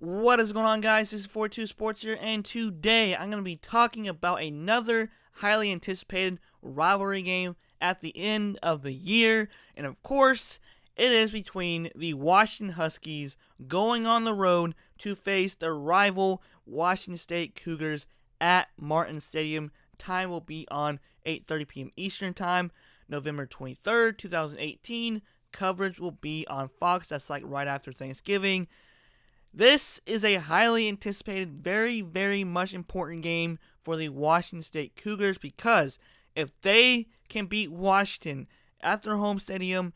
What is going on, guys? This is 42 Sports here, and today I'm going to be talking about another highly anticipated rivalry game at the end of the year. And of course, it is between the Washington Huskies going on the road to face their rival Washington State Cougars at Martin Stadium. Time will be on 8:30 p.m. Eastern Time, November 23rd, 2018. Coverage will be on Fox. That's like right after Thanksgiving. This is a highly anticipated, very, very much important game for the Washington State Cougars because if they can beat Washington at their home stadium,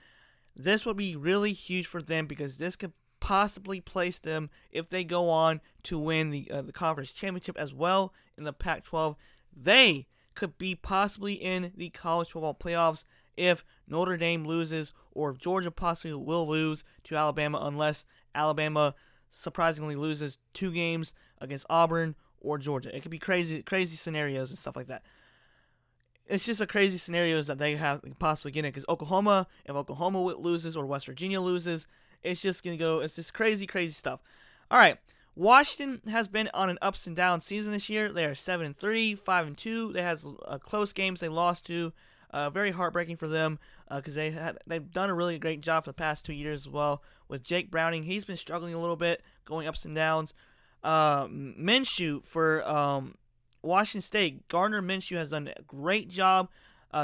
this would be really huge for them because this could possibly place them, if they go on to win the conference championship as well in the Pac-12, they could be possibly in the college football playoffs if Notre Dame loses or if Georgia possibly will lose to Alabama unless Alabama surprisingly loses 2 games against Auburn or Georgia. It could be crazy scenarios and stuff like that. It's just a crazy scenarios that they have possibly get in because if Oklahoma loses or West Virginia loses, it's just going to go, it's just crazy stuff. All right, Washington has been on an ups and downs season this year. They are 7-3, 5-2. They have close games they lost to. Very heartbreaking for them because they've done a really great job for the past 2 years as well. With Jake Browning, he's been struggling a little bit, going ups and downs. Minshew for Washington State, Gardner Minshew has done a great job.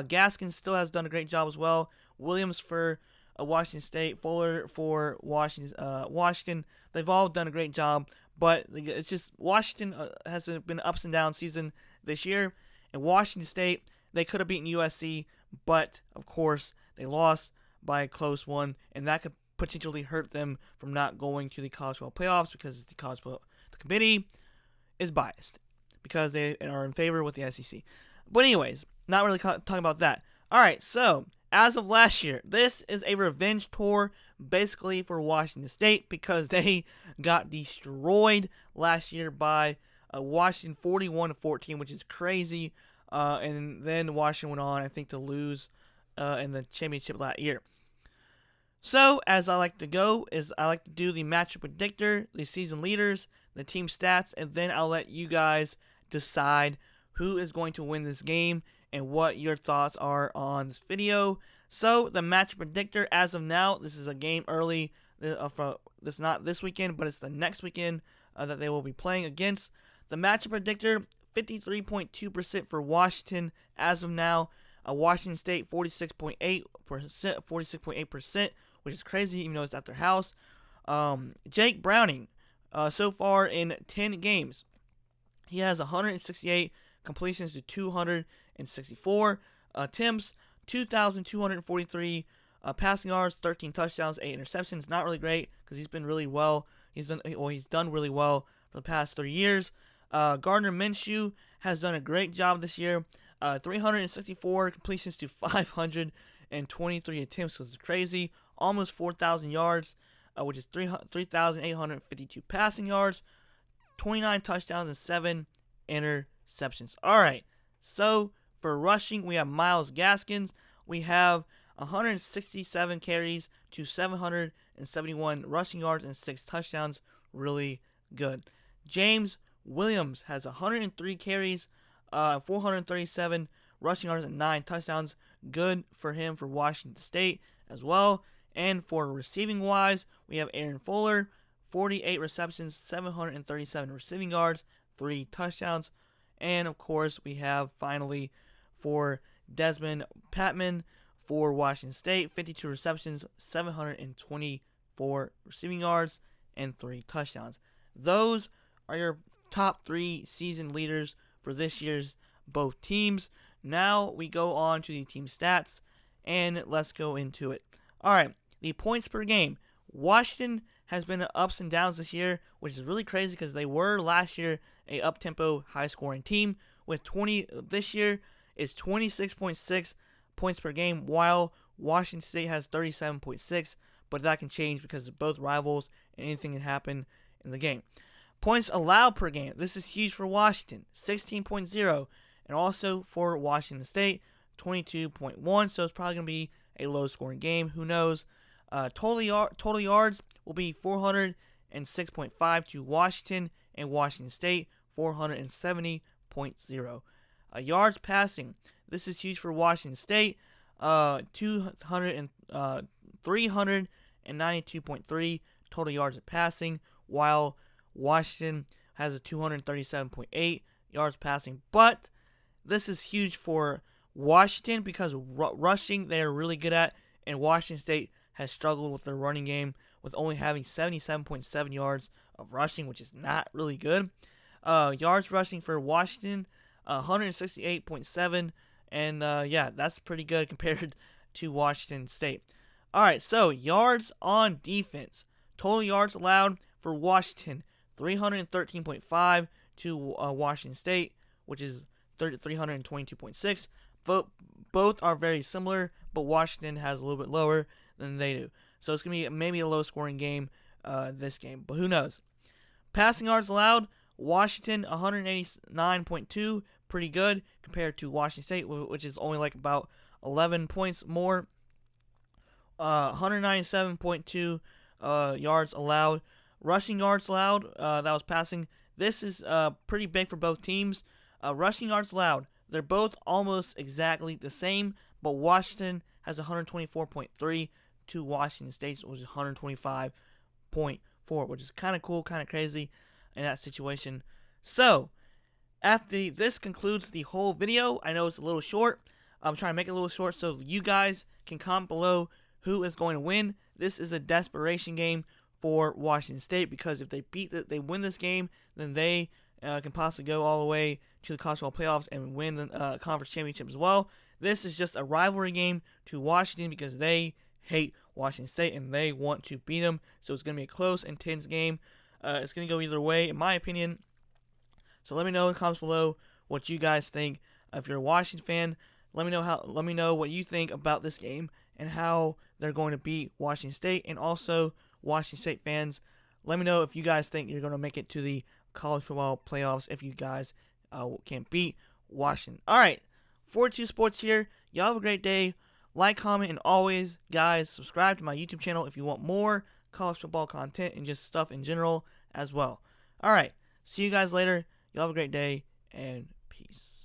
Gaskins still has done a great job as well. Williams for Washington State, Fuller for Washington. They've all done a great job, but it's just Washington has been ups and downs season this year, and Washington State, they could have beaten USC, but of course they lost by a close one, and that could potentially hurt them from not going to the college football playoffs because the committee is biased because they are in favor with the SEC. But anyways, not really talking about that. All right, so as of last year, this is a revenge tour basically for Washington State because they got destroyed last year by Washington 41-14, which is crazy. And then Washington went on, I think, to lose in the championship that year. So, as I like to go, is I like to do the matchup predictor, the season leaders, the team stats, and then I'll let you guys decide who is going to win this game and what your thoughts are on this video. So, the matchup predictor, as of now, this is a game early. This not this weekend, but it's the next weekend that they will be playing against. The matchup predictor, 53.2% for Washington as of now. Washington State 46.8%, which is crazy even though it's at their house. Jake Browning, so far in 10 games, he has 168 completions to 264 attempts, 2,243 passing yards, 13 touchdowns, 8 interceptions. Not really great because he's been really well. He's done really well for the past 3 years. Gardner Minshew has done a great job this year. 364 completions to 523 attempts, which is crazy. Almost 4,000 yards, which is 3,852 passing yards. 29 touchdowns and 7 interceptions. All right, so for rushing, we have Myles Gaskins. We have 167 carries to 771 rushing yards and 6 touchdowns. Really good. James Williams has 103 carries, 437 rushing yards, and 9 touchdowns. Good for him for Washington State as well. And for receiving wise, we have Aaron Fuller, 48 receptions, 737 receiving yards, 3 touchdowns. And of course, we have finally for Desmond Patman for Washington State, 52 receptions, 724 receiving yards, and 3 touchdowns. Those are your top 3 season leaders for this year's both teams. Now we go on to the team stats, and let's go into it. All right, the points per game. Washington has been ups and downs this year, which is really crazy because they were last year a up-tempo, high-scoring team. With 20 this year is 26.6 points per game, while Washington State has 37.6, but that can change because of both rivals and anything can happen in the game. Points allowed per game. This is huge for Washington, 16.0. And also for Washington State, 22.1. So it's probably going to be a low-scoring game. Who knows? Total yards will be 400 406.5 to Washington, and Washington State 470.0. Yards passing. This is huge for Washington State. 392.3 total yards of passing, while Washington has a 237.8 yards passing. But this is huge for Washington because rushing they're really good at, and Washington State has struggled with their running game with only having 77.7 yards of rushing, which is not really good. Yards rushing for Washington, 168.7, and yeah, that's pretty good compared to Washington State. All right, so yards on defense. Total yards allowed for Washington, 313.5 to Washington State, which is 322.6. Both are very similar, but Washington has a little bit lower than they do. So it's going to be maybe a low-scoring game this game, but who knows. Passing yards allowed, Washington 189.2, pretty good compared to Washington State, which is only like about 11 points more. 197.2 yards allowed. Rushing yards allowed, that was passing. This is pretty big for both teams. Rushing yards allowed, they're both almost exactly the same, but Washington has 124.3 to Washington State, which is 125.4, which is kind of cool, kind of crazy in that situation. So, this concludes the whole video. I know it's a little short. I'm trying to make it a little short so you guys can comment below who is going to win. This is a desperation game for Washington State because if they win this game, then they can possibly go all the way to the college football playoffs and win the conference championship as well. This is just a rivalry game to Washington because they hate Washington State and they want to beat them. So it's going to be a close, intense game. It's going to go either way, in my opinion. So let me know in the comments below what you guys think. If you're a Washington fan, let me know what you think about this game and how they're going to beat Washington State. And also, Washington State fans, let me know if you guys think you're going to make it to the college football playoffs if you guys can beat Washington. All right, 42 Sports here. Y'all have a great day. Like, comment, and always, guys, subscribe to my YouTube channel if you want more college football content and just stuff in general as well. All right, see you guys later. Y'all have a great day, and peace.